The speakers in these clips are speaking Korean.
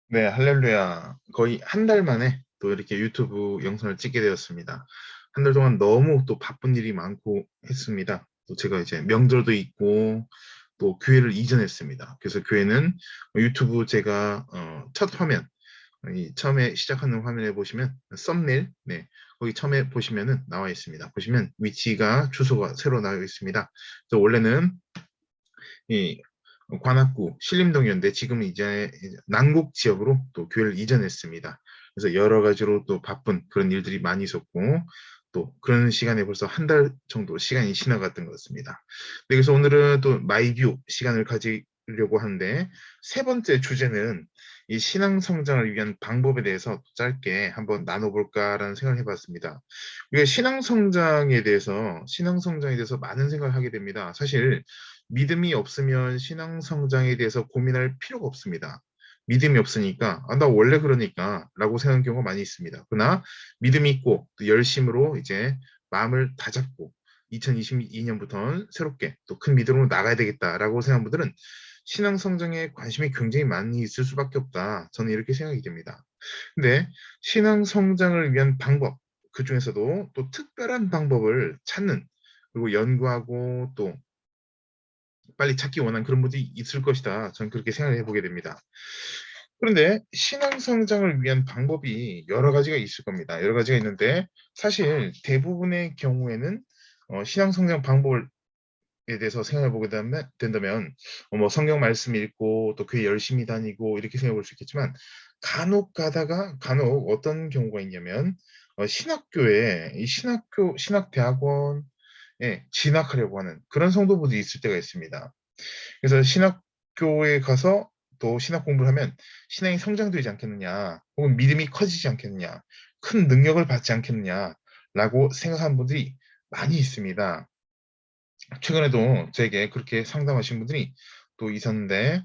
네, 할렐루야. 거의 한 달 만에 또 이렇게 유튜브 영상을 찍게 되었습니다. 한 달 동안 너무 또 바쁜 일이 많고 했습니다. 또 제가 이제 명절도 있고 또 교회를 이전했습니다. 그래서 교회는 유튜브 제가 첫 화면, 이 처음에 시작하는 화면에 보시면 썸네일, 네, 거기 처음에 보시면은 나와 있습니다. 보시면 위치가 주소가 새로 나와 있습니다. 그래서 원래는 이 관악구 신림동이었는데 지금 이제 난곡 지역으로 또 교회를 이전했습니다. 그래서 여러 가지로 또 바쁜 그런 일들이 많이 있었고 또 그런 시간에 벌써 한 달 정도 시간이 지나갔던 것 같습니다. 네, 그래서 오늘은 또 마이뷰 시간을 가지려고 하는데 세 번째 주제는 이 신앙 성장을 위한 방법에 대해서 짧게 한번 나눠볼까라는 생각을 해봤습니다. 우리가 신앙 성장에 대해서 많은 생각을 하게 됩니다. 사실 믿음이 없으면 신앙 성장에 대해서 고민할 필요가 없습니다. 믿음이 없으니까 나 원래 그러니까 라고 생각하는 경우가 많이 있습니다. 그러나 믿음이 있고 또 열심으로 이제 마음을 다잡고 2022년부터는 새롭게 또 큰 믿음으로 나가야 되겠다라고 생각하는 분들은 신앙 성장에 관심이 굉장히 많이 있을 수밖에 없다. 저는 이렇게 생각이 됩니다. 근데 신앙 성장을 위한 방법, 그 중에서도 또 특별한 방법을 찾는 그리고 연구하고 또 빨리 찾기 원하는 그런 분들이 있을 것이다. 저는 그렇게 생각을 해보게 됩니다. 그런데 신앙 성장을 위한 방법이 여러 가지가 있을 겁니다. 여러 가지가 있는데 사실 대부분의 경우에는 신앙 성장 방법에 대해서 생각해 보게 된다면 뭐 성경 말씀 읽고 또 교회 열심히 다니고 이렇게 생각해 볼 수 있겠지만 간혹 가다가 간혹 어떤 경우가 있냐면 신학교에 이 신학대학원에 진학하려고 하는 그런 성도분들이 있을 때가 있습니다. 그래서 신학교에 가서 또 신학 공부를 하면 신앙이 성장되지 않겠느냐, 혹은 믿음이 커지지 않겠느냐, 큰 능력을 받지 않겠느냐라고 생각하는 분들이 많이 있습니다. 최근에도 제게 그렇게 상담하신 분들이 또 있었는데,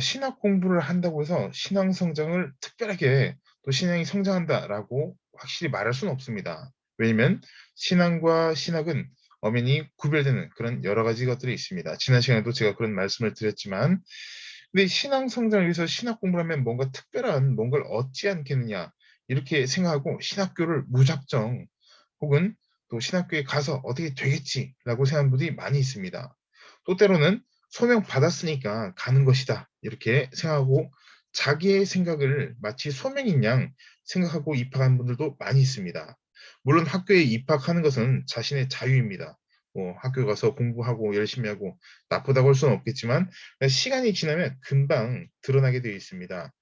신학 공부를 한다고 해서 신앙 성장을 특별하게 또 신앙이 성장한다라고 확실히 말할 수는 없습니다. 왜냐면 신앙과 신학은 엄연히 구별되는 그런 여러 가지 것들이 있습니다. 지난 시간에도 제가 그런 말씀을 드렸지만, 근데 신앙 성장을 위해서 신학 공부를 하면 뭔가 특별한 뭔가를 얻지 않겠느냐 이렇게 생각하고 신학교를 무작정 혹은 또 신학교에 가서 어떻게 되겠지라고 생각하는 분들이 많이 있습니다. 또 때로는 소명 받았으니까 가는 것이다 이렇게 생각하고 자기의 생각을 마치 소명인 양 생각하고 입학하는 분들도 많이 있습니다. 물론 학교에 입학하는 것은 자신의 자유입니다. 뭐 학교 가서 공부하고 열심히 하고 나쁘다고 할 수는 없겠지만 시간이 지나면 금방 드러나게 되어 있습니다.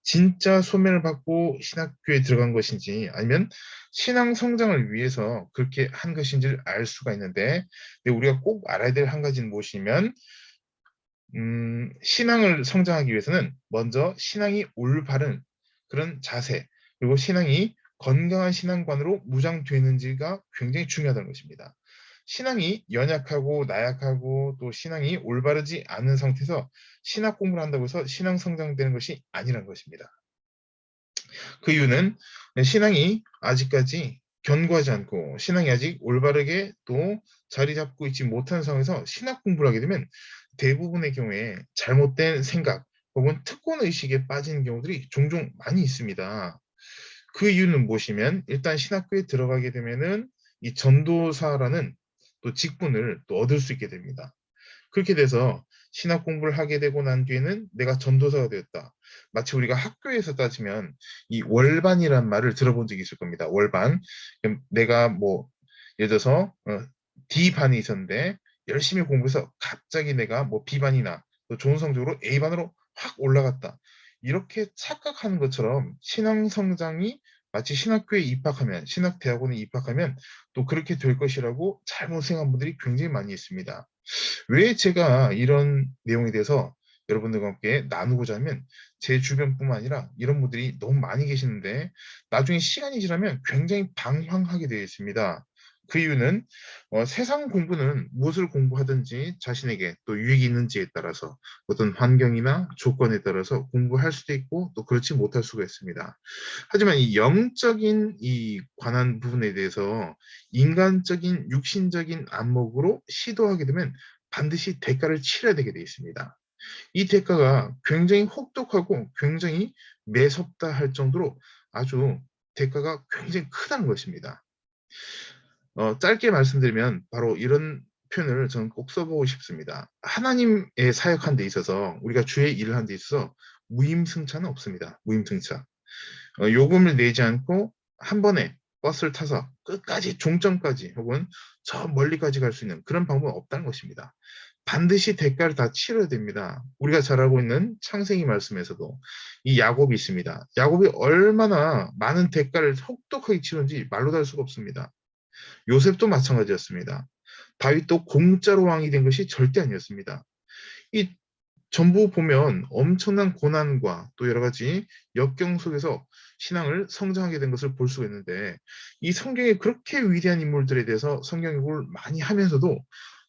진짜 소명을 받고 신학교에 들어간 것인지 아니면 신앙 성장을 위해서 그렇게 한 것인지를 알 수가 있는데 근데 우리가 꼭 알아야 될 한 가지는 무엇이냐면 신앙을 성장하기 위해서는 먼저 신앙이 올바른 그런 자세 그리고 신앙이 건강한 신앙관으로 무장되는지가 굉장히 중요하다는 것입니다. 신앙이 연약하고 나약하고 또 신앙이 올바르지 않은 상태에서 신학 공부를 한다고 해서 신앙 성장되는 것이 아니란 것입니다. 그 이유는 신앙이 아직까지 견고하지 않고 신앙이 아직 올바르게 또 자리 잡고 있지 못한 상황에서 신학 공부를 하게 되면 대부분의 경우에 잘못된 생각 혹은 특권 의식에 빠지는 경우들이 종종 많이 있습니다. 그 이유는 무엇이면 일단 신학교에 들어가게 되면은 이 전도사라는 또 직분을 또 얻을 수 있게 됩니다. 그렇게 돼서 신학 공부를 하게 되고 난 뒤에는 내가 전도사가 되었다. 마치 우리가 학교에서 따지면 이 월반이란 말을 들어본 적이 있을 겁니다. 월반. 내가 뭐 예를 들어서 D반이 있었는데 열심히 공부해서 갑자기 내가 뭐 B반이나 또 좋은 성적으로 A반으로 확 올라갔다. 이렇게 착각하는 것처럼 신앙 성장이 마치 신학교에 입학하면 신학대학원에 입학하면 또 그렇게 될 것이라고 잘못 생각한 분들이 굉장히 많이 있습니다. 왜 제가 이런 내용에 대해서 여러분들과 함께 나누고자 하면 제 주변뿐만 아니라 이런 분들이 너무 많이 계시는데 나중에 시간이 지나면 굉장히 방황하게 되어 있습니다. 그 이유는 세상 공부는 무엇을 공부하든지 자신에게 또 유익이 있는지에 따라서 어떤 환경이나 조건에 따라서 공부할 수도 있고 또 그렇지 못할 수가 있습니다. 하지만 이 영적인 이 관한 부분에 대해서 인간적인 육신적인 안목으로 시도하게 되면 반드시 대가를 치러야 되게 되어 있습니다. 이 대가가 굉장히 혹독하고 굉장히 매섭다 할 정도로 아주 대가가 굉장히 크다는 것입니다. 짧게 말씀드리면 바로 이런 표현을 저는 꼭 써보고 싶습니다. 하나님의 사역한 데 있어서 우리가 주의 일을 한 데 있어서 무임승차는 없습니다. 무임승차. 요금을 내지 않고 한 번에 버스를 타서 끝까지 종점까지 혹은 저 멀리까지 갈 수 있는 그런 방법은 없다는 것입니다. 반드시 대가를 다 치러야 됩니다. 우리가 잘 알고 있는 창세기 말씀에서도 이 야곱이 있습니다. 야곱이 얼마나 많은 대가를 혹독하게 치른지 말로 다 할 수가 없습니다. 요셉도 마찬가지였습니다. 다윗도 공짜로 왕이 된 것이 절대 아니었습니다. 이 전부 보면 엄청난 고난과 또 여러 가지 역경 속에서 신앙을 성장하게 된 것을 볼 수가 있는데 이 성경에 그렇게 위대한 인물들에 대해서 성경역을 많이 하면서도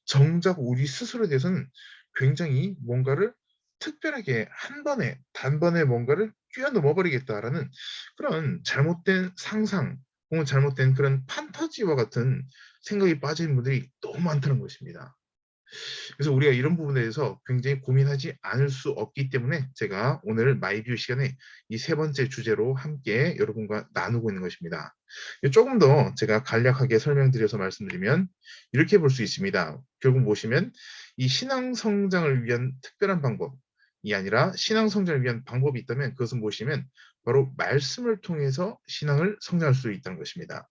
정작 우리 스스로에 대해서는 굉장히 뭔가를 특별하게 한 번에 단번에 뭔가를 뛰어넘어 버리겠다라는 그런 잘못된 상상 혹은 잘못된 그런 판타지와 같은 생각이 빠진 분들이 너무 많다는 것입니다. 그래서 우리가 이런 부분에 대해서 굉장히 고민하지 않을 수 없기 때문에 제가 오늘 마이뷰 시간에 이 세 번째 주제로 함께 여러분과 나누고 있는 것입니다. 조금 더 제가 간략하게 설명드려서 말씀드리면 이렇게 볼 수 있습니다. 결국 보시면 이 신앙 성장을 위한 특별한 방법이 아니라 신앙 성장을 위한 방법이 있다면 그것은 보시면 바로 말씀을 통해서 신앙을 성장할 수 있다는 것입니다.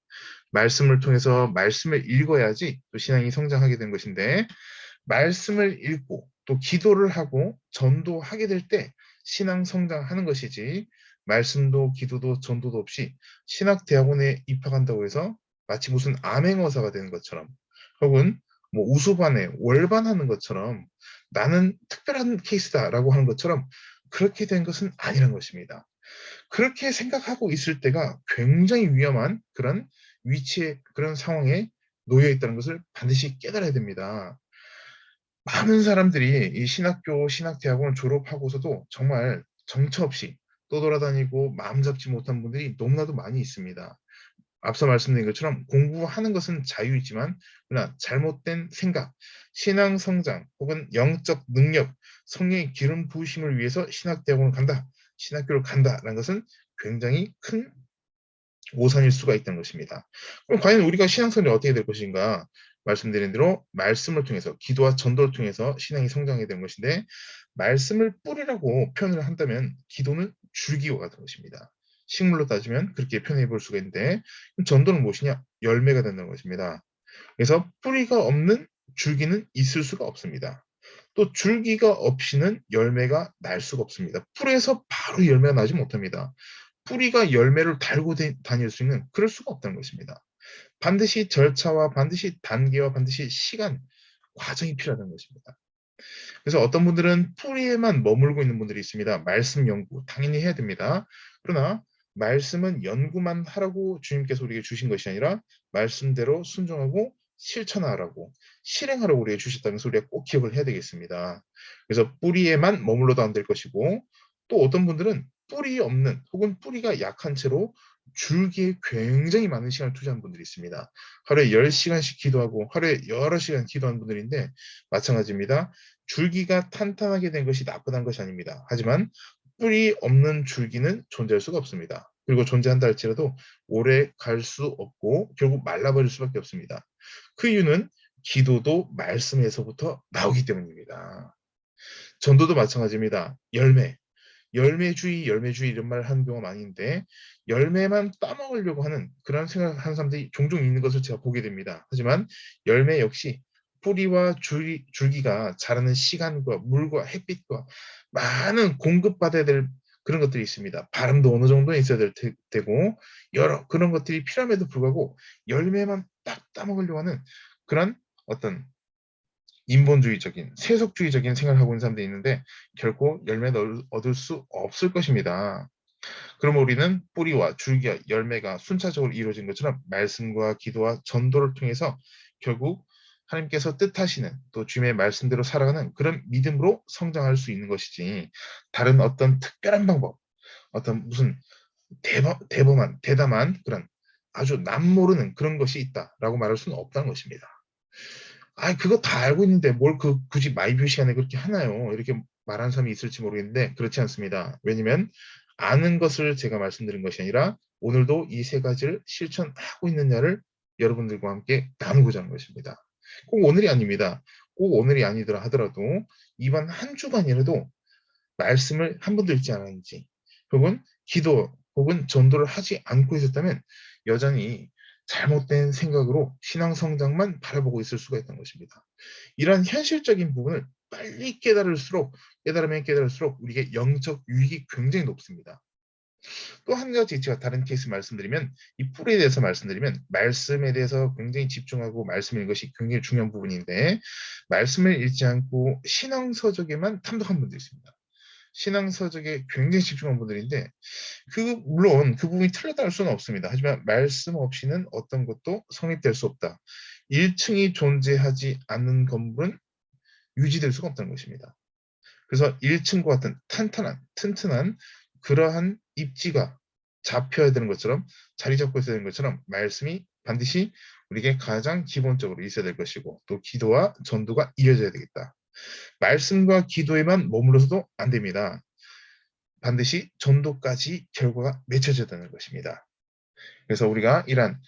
말씀을 통해서 말씀을 읽어야지 또 신앙이 성장하게 된 것인데 말씀을 읽고 또 기도를 하고 전도하게 될 때 신앙 성장하는 것이지 말씀도 기도도 전도도 없이 신학대학원에 입학한다고 해서 마치 무슨 암행어사가 되는 것처럼 혹은 뭐 우수반에 월반하는 것처럼 나는 특별한 케이스다라고 하는 것처럼 그렇게 된 것은 아니란 것입니다. 그렇게 생각하고 있을 때가 굉장히 위험한 그런 위치에 그런 상황에 놓여 있다는 것을 반드시 깨달아야 됩니다. 많은 사람들이 이 신학교, 신학대학원을 졸업하고서도 정말 정처 없이 떠돌아다니고 마음 잡지 못한 분들이 너무나도 많이 있습니다. 앞서 말씀드린 것처럼 공부하는 것은 자유이지만 그러나 잘못된 생각, 신앙 성장 혹은 영적 능력, 성령의 기름 부으심을 위해서 신학대학원을 간다, 신학교를 간다라는 것은 굉장히 큰 오산일 수가 있다는 것입니다. 그럼 과연 우리가 신앙생활이 어떻게 될 것인가? 말씀드린 대로 말씀을 통해서 기도와 전도를 통해서 신앙이 성장하게 되는 것인데 말씀을 뿌리라고 표현을 한다면 기도는 줄기와 같은 것입니다. 식물로 따지면 그렇게 표현해 볼 수가 있는데 전도는 무엇이냐? 열매가 된다는 것입니다. 그래서 뿌리가 없는 줄기는 있을 수가 없습니다. 또 줄기가 없이는 열매가 날 수가 없습니다. 풀에서 바로 열매가 나지 못합니다. 뿌리가 열매를 달고 다닐 수 있는 그럴 수가 없다는 것입니다. 반드시 절차와 반드시 단계와 반드시 시간, 과정이 필요하다는 것입니다. 그래서 어떤 분들은 뿌리에만 머물고 있는 분들이 있습니다. 말씀 연구 당연히 해야 됩니다. 그러나 말씀은 연구만 하라고 주님께서 우리에게 주신 것이 아니라 말씀대로 순종하고 실천하라고 실행하라고 우리에게 주셨다는 것을 우리가 꼭 기억을 해야 되겠습니다. 그래서 뿌리에만 머물러도 안 될 것이고 또 어떤 분들은 뿌리 없는 혹은 뿌리가 약한 채로 줄기에 굉장히 많은 시간을 투자하는 분들이 있습니다. 하루에 10시간씩 기도하고 하루에 여러 시간 기도하는 분들인데 마찬가지입니다. 줄기가 탄탄하게 된 것이 나쁘다는 것이 아닙니다. 하지만 뿌리 없는 줄기는 존재할 수가 없습니다. 그리고 존재한다 할지라도 오래 갈 수 없고 결국 말라버릴 수밖에 없습니다. 그 이유는 기도도 말씀에서부터 나오기 때문입니다. 전도도 마찬가지입니다. 열매주의, 열매주의 이런 말 하는 경우가 많이 있는데 열매만 따먹으려고 하는 그런 생각하는 사람들이 종종 있는 것을 제가 보게 됩니다. 하지만 열매 역시 뿌리와 줄기가 자라는 시간과 물과 햇빛과 많은 공급받아야 될 그런 것들이 있습니다. 바람도 어느 정도 있어야 되고 여러 그런 것들이 필요함에도 불구하고 열매만 딱 따먹으려고 하는 그런 어떤 인본주의적인 세속주의적인 생각을 하고 있는 사람들이 있는데 결코 열매를 얻을 수 없을 것입니다. 그럼 우리는 뿌리와 줄기와 열매가 순차적으로 이루어진 것처럼 말씀과 기도와 전도를 통해서 결국 하나님께서 뜻하시는 또 주님의 말씀대로 살아가는 그런 믿음으로 성장할 수 있는 것이지 다른 어떤 특별한 방법, 어떤 무슨 대담한 그런 아주 남모르는 그런 것이 있다라고 말할 수는 없다는 것입니다. 그거 다 알고 있는데 뭘 굳이 마이뷰 시간에 그렇게 하나요? 이렇게 말한 사람이 있을지 모르겠는데 그렇지 않습니다. 왜냐면 아는 것을 제가 말씀드린 것이 아니라 오늘도 이 세 가지를 실천하고 있느냐를 여러분들과 함께 나누고자 하는 것입니다. 꼭 오늘이 아닙니다. 꼭 오늘이 아니더라 하더라도 이번 한 주간이라도 말씀을 한 번도 읽지 않았는지 혹은 기도 혹은 전도를 하지 않고 있었다면 여전히 잘못된 생각으로 신앙 성장만 바라보고 있을 수가 있다는 것입니다. 이러한 현실적인 부분을 빨리 깨달으면 깨달을수록 우리에게 영적 유익이 굉장히 높습니다. 또 한 가지 제가 다른 케이스 말씀드리면 이 뿔에 대해서 말씀드리면 말씀에 대해서 굉장히 집중하고 말씀 읽는 것이 굉장히 중요한 부분인데 말씀을 읽지 않고 신앙서적에만 탐독한 분들이 있습니다. 신앙서적에 굉장히 집중한 분들인데 물론 그 부분이 틀렸다 할 수는 없습니다. 하지만 말씀 없이는 어떤 것도 성립될 수 없다. 1층이 존재하지 않는 건물은 유지될 수가 없다는 것입니다. 그래서 1층과 같은 튼튼한 그러한 입지가 잡혀야 되는 것처럼 자리 잡고 있어야 되는 것처럼 말씀이 반드시 우리에게 가장 기본적으로 있어야 될 것이고 또 기도와 전도가 이어져야 되겠다. 말씀과 기도에만 머물러서도 안 됩니다. 반드시 전도까지 결과가 맺혀져야 되는 것입니다. 그래서 우리가 이러한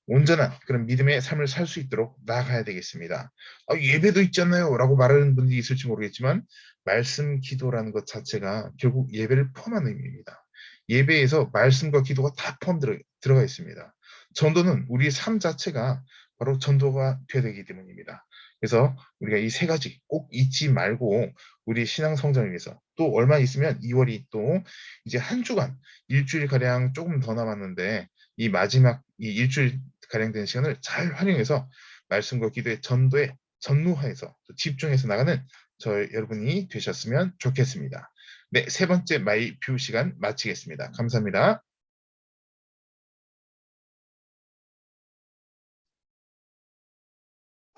온전한 그런 믿음의 삶을 살 수 있도록 나아가야 되겠습니다. 예배도 있잖아요 라고 말하는 분들이 있을지 모르겠지만 말씀 기도라는 것 자체가 결국 예배를 포함한 의미입니다. 예배에서 말씀과 기도가 다 들어가 있습니다. 전도는 우리의 삶 자체가 바로 전도가 되어야 되기 때문입니다. 그래서 우리가 이 세 가지 꼭 잊지 말고 우리 신앙 성장을 위해서 또 얼마 있으면 2월이 또 이제 한 주간 일주일가량 조금 더 남았는데 이 마지막 이 일주일 가량 되는 시간을 잘 활용해서 말씀과 기도의 전도에 전무해서 집중해서 나가는 여러분이 되셨으면 좋겠습니다. 네, 세 번째 마이 뷰 시간 마치겠습니다. 감사합니다.